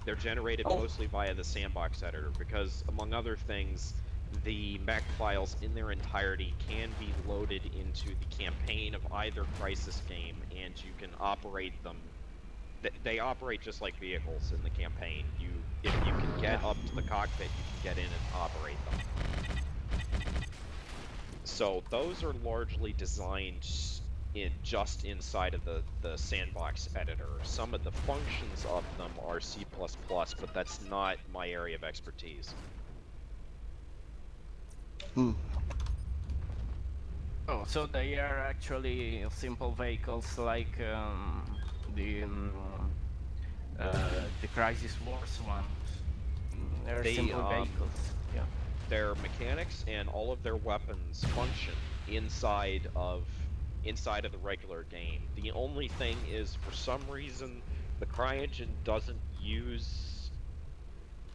They're generated mostly via the sandbox editor because, among other things, the mech files in their entirety can be loaded into the campaign of either Crisis game, and you can operate them. They operate just like vehicles in the campaign. If you can get up to the cockpit, you can get in and operate them. So those are largely designed just inside of the sandbox editor. Some of the functions of them are C++, but that's not my area of expertise. Oh, so they are actually simple vehicles like the Crisis Wars ones. They're simple vehicles. Yeah. Their mechanics and all of their weapons function inside of the regular game. The only thing is, for some reason, the CryEngine doesn't use,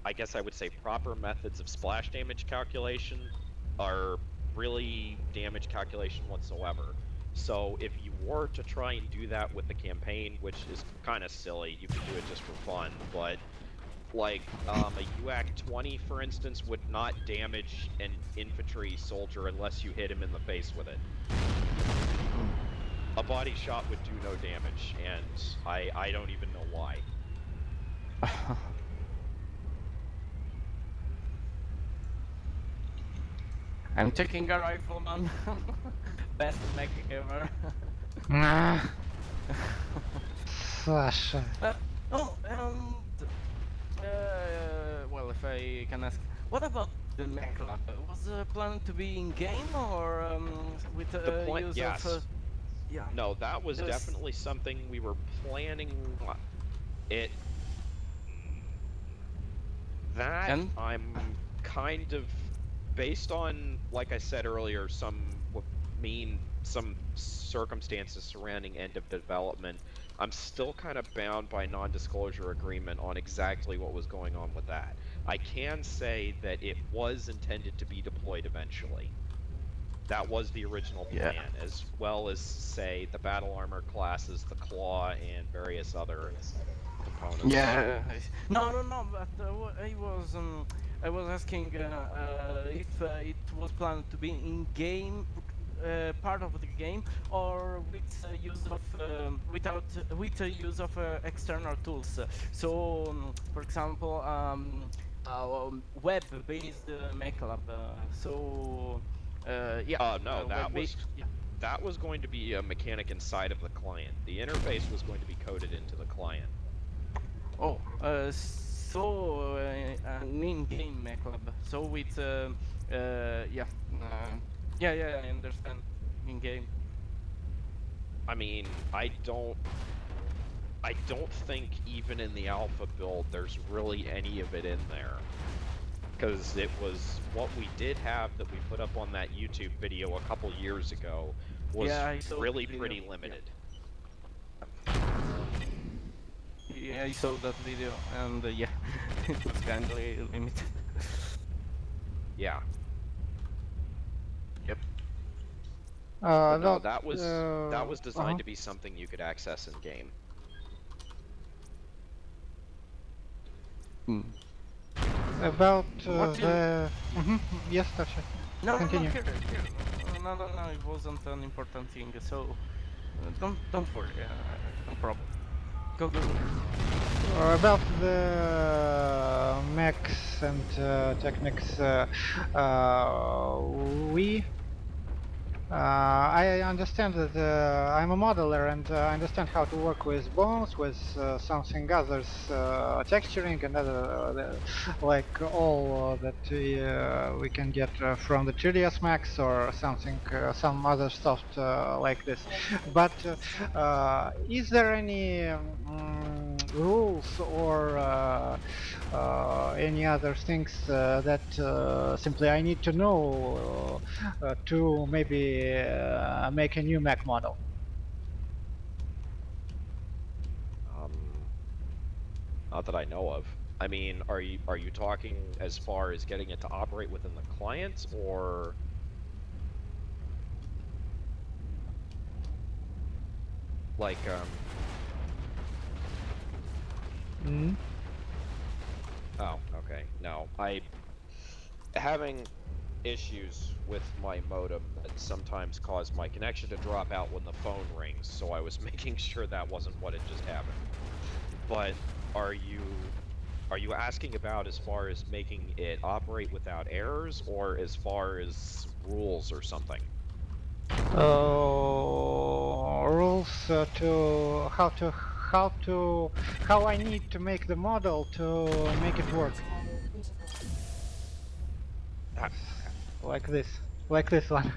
I guess I would say, proper methods of splash damage calculation, or really damage calculation whatsoever. So if you were to try and do that with the campaign, which is kind of silly, you could do it just for fun, but like a UAC-20, for instance, would not damage an infantry soldier unless you hit him in the face with it. A body shot would do no damage, and I don't even know why. I'm taking a rifleman. Best mech ever. Sasha. Well, if I can ask, what about the mech lab? Was planned to be in game or with use yes. of? Yeah. No, that was definitely something we were planning. I'm kind of, based on, like I said earlier, some circumstances surrounding end of development, I'm still kind of bound by non-disclosure agreement on exactly what was going on with that. I can say that it was intended to be deployed eventually. That was the original plan, as well as, say, the battle armor classes, the claw, and various other components. Yeah. No, but I was asking if it was planned to be in game, part of the game, or with use of with use of external tools. So, for example, web-based mech lab. No, that was going to be a mechanic inside of the client. The interface was going to be coded into the client. Oh, so an in-game mech lab. So with I understand. In-game. I mean, I don't think even in the alpha build there's really any of it in there, because it was what we did have that we put up on that YouTube video a couple years ago was really pretty limited. Yeah, I saw that video, and it was kind of limited. Yeah. Yep. No, that was designed to be something you could access in game. About yes, Tasha. No, continue. No, it wasn't an important thing, so don't worry, no problem. Go. About the mechs and techniques, I understand that I'm a modeler, and I understand how to work with bones, with something others, texturing and other, like all that we can get from the 3ds Max or something, some other stuff like this. But is there any rules or any other things that simply I need to know to maybe make a new mech model? Not that I know of. I mean, are you talking as far as getting it to operate within the client, or like Okay, no, having issues with my modem that sometimes cause my connection to drop out when the phone rings, so I was making sure that wasn't what had just happened. But are you asking about as far as making it operate without errors, or as far as rules or something? Rules to how I need to make the model to make it work Ah, like this one.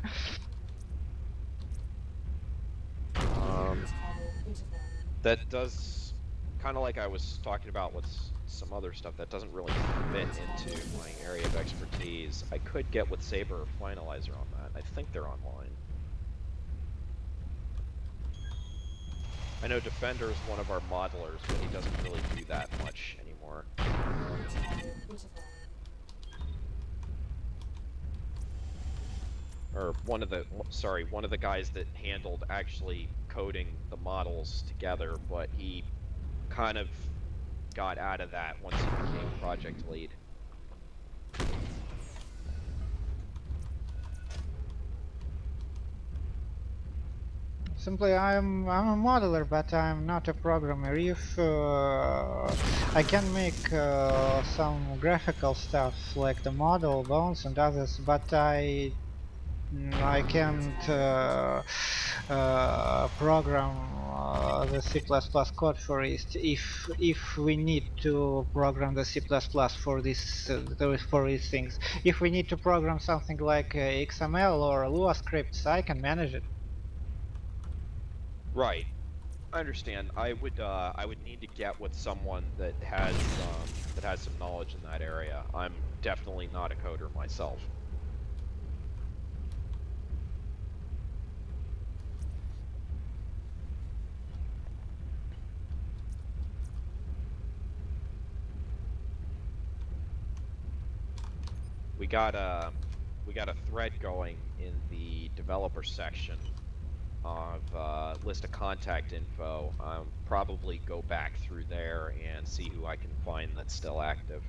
That does, kind of like I was talking about with some other stuff, that doesn't really fit into my area of expertise. I could get with Saber or Finalizer on that. I think they're online. I know Defender is one of our modelers, but he doesn't really do that much anymore. Or one of the guys that handled actually coding the models together, but he kind of got out of that once he became project lead. Simply, I'm a modeler, but I'm not a programmer. If I can make some graphical stuff like the model, bones, and others, but I can't program the C++ code for it. If we need to program the C++ for this for these things, if we need to program something like XML or Lua scripts, I can manage it. Right. I understand. I would need to get with someone that has some knowledge in that area. I'm definitely not a coder myself. We got a thread going in the developer section of list of contact info. Probably go back through there and see who I can find that's still active.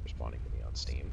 Responding to me on Steam.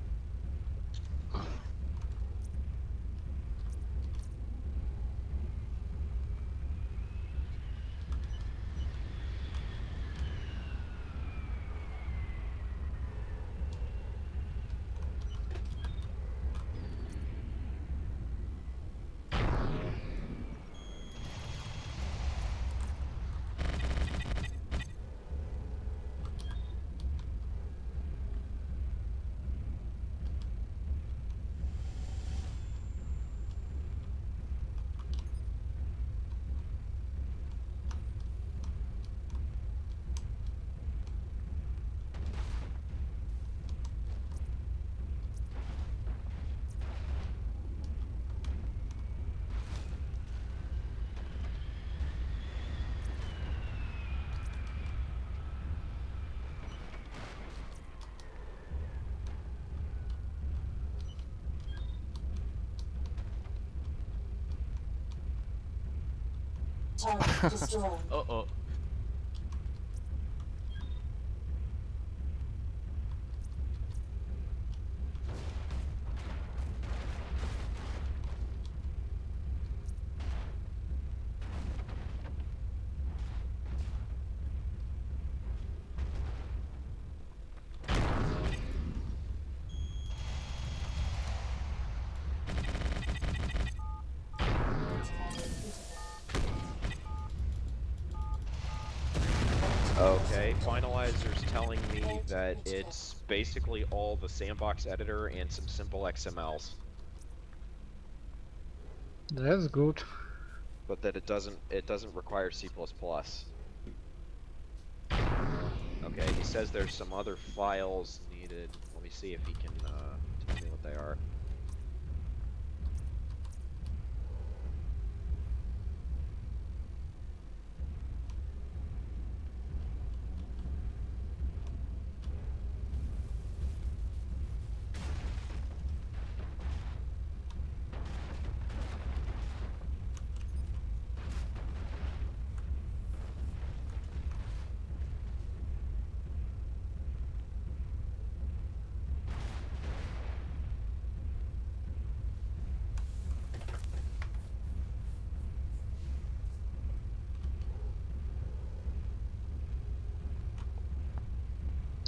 Uh-oh. Okay, Finalizer's telling me that it's basically all the sandbox editor and some simple XMLs, That's good. but that it doesn't require C++. Okay, he says there's some other files needed. Let me see if he can tell me what they are.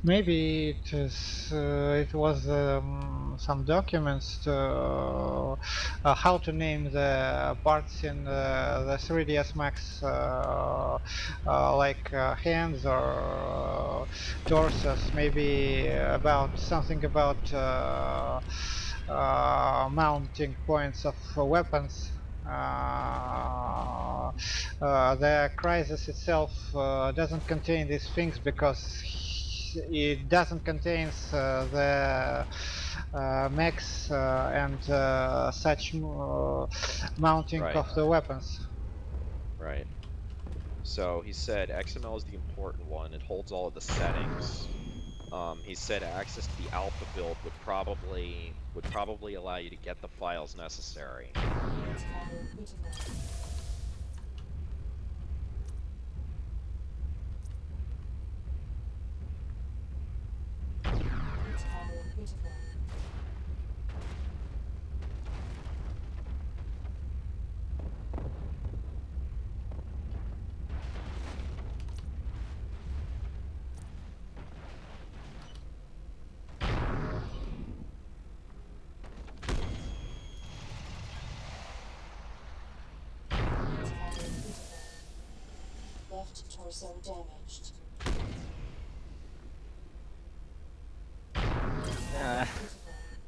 Maybe it is. It was some documents to how to name the parts in the 3ds Max, like hands or torsos. Maybe about something about mounting points of weapons. The crisis itself doesn't contain these things because it doesn't contain the mechs and such mounting Right. of the weapons. Right. So he said XML is the important one. It holds all of the settings. He said access to the alpha build would probably allow you to get the files necessary. Left torso damaged.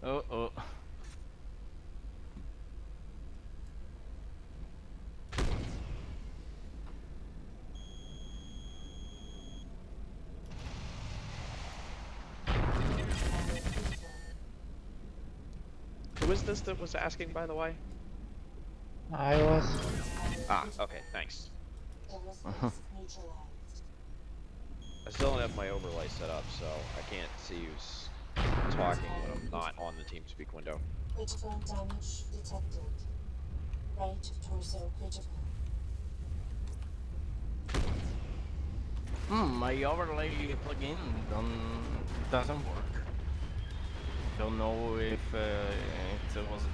Oh. Who is this that was asking, by the way? I was. Ah, okay, thanks. Aerospace neutralized. I still don't have my overlay set up, so I can't see who's talking when I'm not on the TeamSpeak window. Critical damage detected. Right torso critical. My overlay plugin doesn't work. Don't know if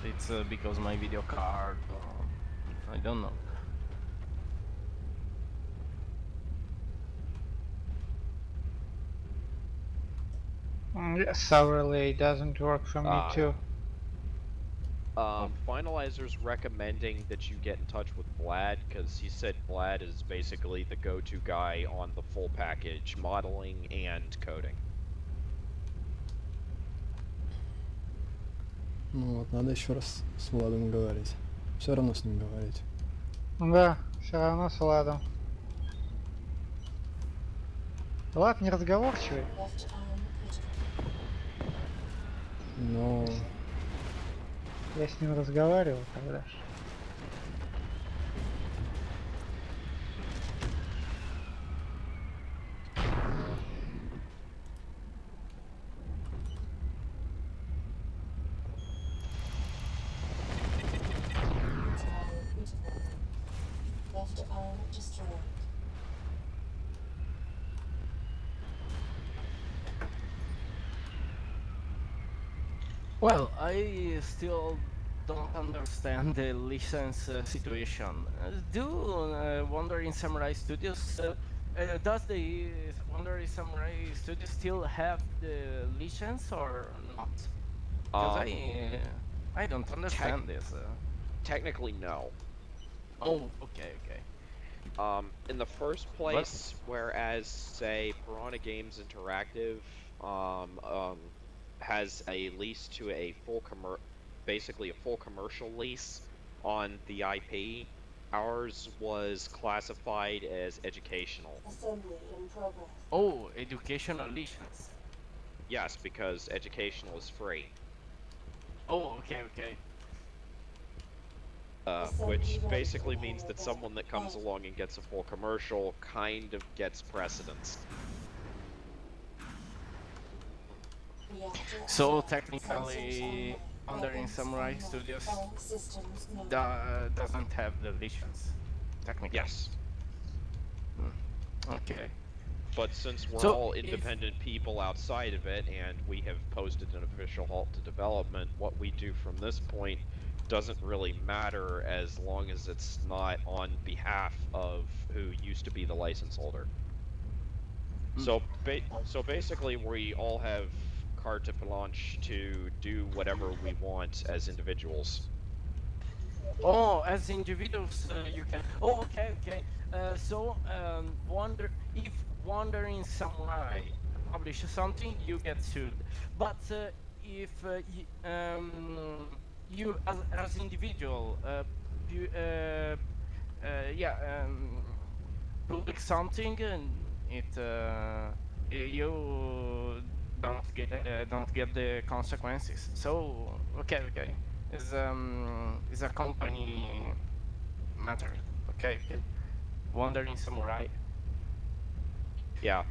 it's because my video card or I don't know. Yes, overlay doesn't work for me too. Finalizer's recommending that you get in touch with Vlad, because he said Vlad is basically the go-to guy on the full package, modeling and coding. Ну вот, надо еще раз с Владом говорить. Все равно с ним говорить. Да, все равно с Владом. Влад неразговорчивый. Left arm critical. Но Я с ним разговаривал когда. Critical. Left arm destroyed. Well, I still don't understand the license situation. Wandering Samurai Studios does the Wandering Samurai Studios still have the license or not? Because I don't understand this. Technically, no. Oh, okay. In the first place, whereas, say, Piranha Games Interactive has a lease to a basically a full commercial lease on the IP, ours was classified as educational. Assembly in progress. Oh, educational license. Yes, because educational is free. Oh, okay. Which basically means that someone that comes along and gets a full commercial kind of gets precedence. Reactor So assault. technically, Wandering Samurai Studios All systems no. doesn't have the license. Technically. Yes. Okay. But since we're So all independent people outside of it, and we have posted an official halt to development, what we do from this point doesn't really matter as long as it's not on behalf of who used to be the license holder. So basically, we all have carte blanche to do whatever we want as individuals. Oh, as individuals, you can. Oh, okay, okay. If Wandering Samurai publish something, you get sued. But if you, as individual, yeah, public something, and you don't get the consequences. So okay, okay. Is a company matter. Okay, okay. Wandering Samurai. Yeah,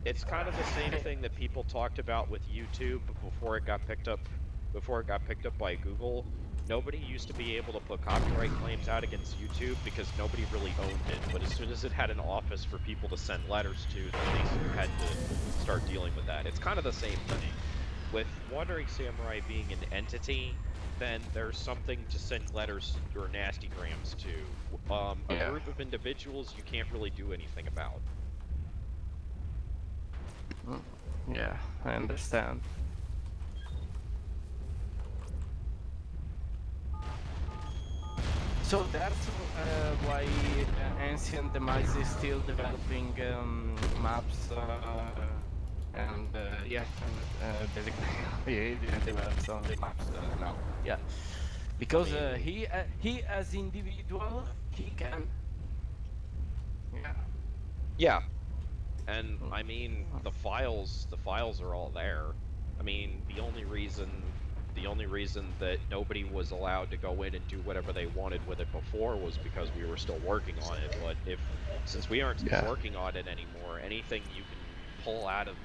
it's kind of the same thing that people talked about with YouTube before it got picked up. Before it got picked up by Google, nobody used to be able to put copyright claims out against YouTube because nobody really owned it. But as soon as it had an office for people to send letters to, then they had to start dealing with that. It's kind of the same thing. With Wandering Samurai being an entity, then there's something to send letters or nastygrams to. A Yeah. group of individuals you can't really do anything about. Yeah, I understand. So that's why Ancient Demise is still developing maps and yeah, basically he develops only maps now. Yeah, because he as individual he can. Yeah. Yeah, and I mean the files are all there. I mean the only reason that nobody was allowed to go in and do whatever they wanted with it before was because we were still working on it. But since we aren't Yeah. working on it anymore, anything you can pull out of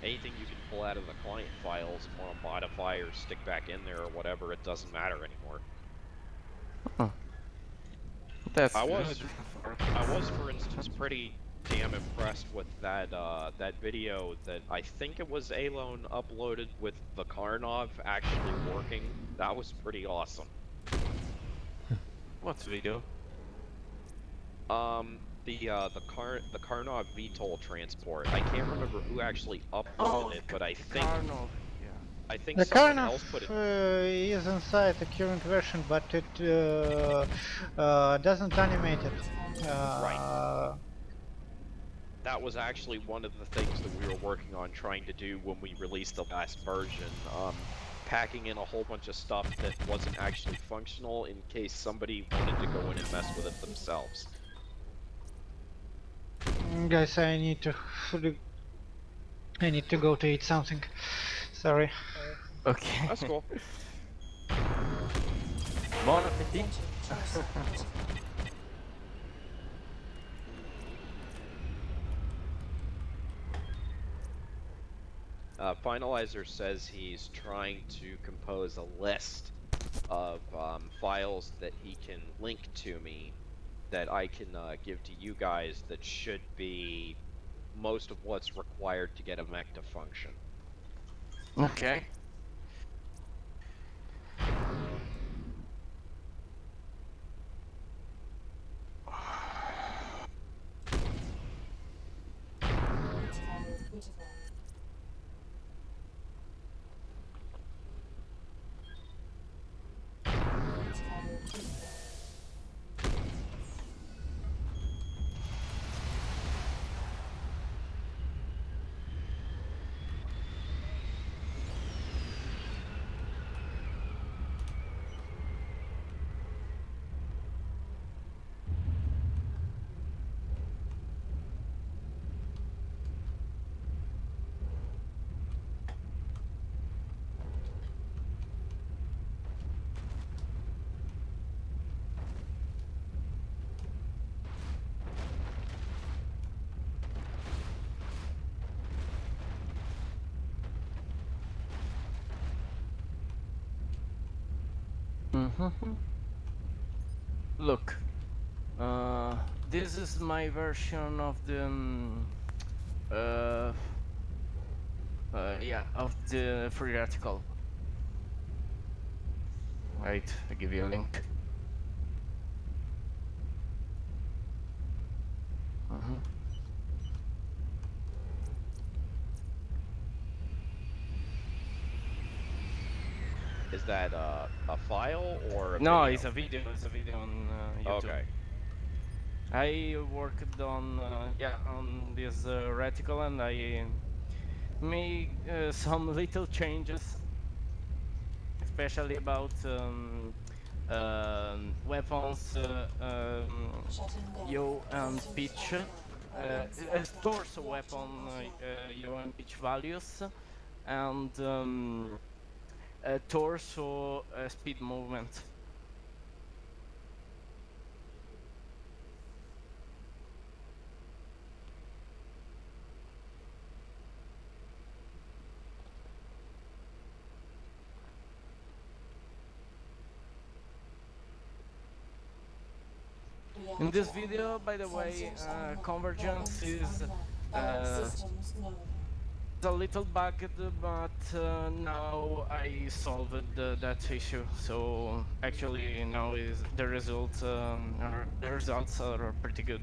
the client files and want to modify or stick back in there or whatever, it doesn't matter anymore. That's I good. was, for instance, pretty damn impressed with that that video that I think it was Alone uploaded with the Karnov actually working. That was pretty awesome. What video? The Karnov VTOL transport. I can't remember who actually uploaded it, but I think Karnov, yeah. The someone Karnov else put it. is inside the current version, but it doesn't animate it. Right. That was actually one of the things that we were working on trying to do when we released the last version. Packing in a whole bunch of stuff that wasn't actually functional in case somebody wanted to go in and mess with it themselves. Guys, I need to go to eat something. Sorry. Okay. That's cool. Bon appetit. Finalizer says he's trying to compose a list of files that he can link to me that I can give to you guys that should be most of what's required to get a mech to function. Okay. Look, this is my version of the yeah, of the free article. Wait, I give you a link. Is that a file or a No, video? it's a video. It's a video on YouTube. Okay. I worked on on this reticle, and I made some little changes, especially about weapons, Shutting down. yo and Systems pitch, offline. torso Reactor weapon, offline. yo and pitch values, and torso speed movement. In this video, by the way, convergence is Systems known. a little bugged, but now I solved that issue. So actually now is the results are pretty good.